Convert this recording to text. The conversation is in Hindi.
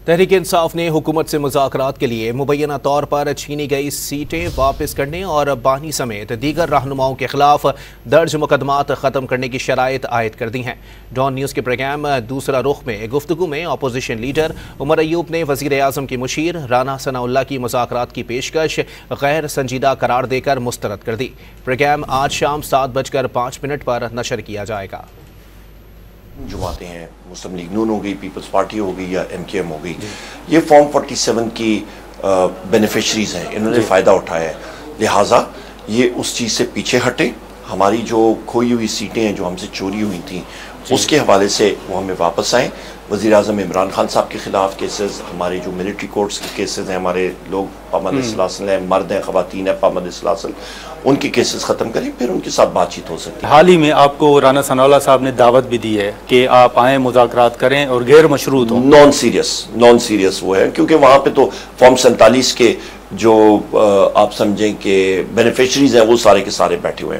तहरीक इंसाफ ने हुकूमत से मुज़ाकरात के लिए मुबैना तौर पर छीनी गई सीटें वापस करने और बानी समेत दीगर रहनुमाओं के खिलाफ दर्ज मुकदमात ख़त्म करने की शराइत आयद कर दी हैं। डॉन न्यूज़ के प्रोग्राम दूसरा रुख में गुफ्तगू में अपोजिशन लीडर उमर अयूब ने वज़ीर आज़म की मुशीर राना सनाउल्लाह की मुज़ाकरात की पेशकश गैर संजीदा करार देकर मुस्तरद कर दी। प्रोग्राम आज शाम 7:05 पर नशर किया जाएगा। जमातें हैं, मुस्लिम लीग नून हो गई, पीपल्स पार्टी हो गई या MKM हो गई, ये फॉर्म 47 की बेनिफिशरीज हैं, इन्होंने फ़ायदा उठाया है। लिहाजा ये उस चीज़ से पीछे हटे। हमारी जो खोई हुई सीटें हैं जो हमसे चोरी हुई थी उसके हवाले से वो हमें वापस आएँ। वज़ीर आज़म इमरान खान साहब के ख़िलाफ़ केसेस, हमारे जो मिलिट्री कोर्ट्स के केसेस हैं, हमारे लोग पाबंद सलासल हैं, मर्द हैं, ख़वातीन हैं पाबंद सलासल, उनके केसेस ख़त्म करें, फिर उनके साथ बातचीत हो सकती है। हाल ही में आपको राना सनाउल्लाह साहब ने दावत भी दी है कि आप आएँ, मुज़ाकरात करें और गैर मशरूत हो। नॉन सीरियस वो है, क्योंकि वहाँ पे तो फॉर्म 47 के जो आप समझें कि बेनिफिशरीज हैं वो सारे के सारे बैठे हुए हैं।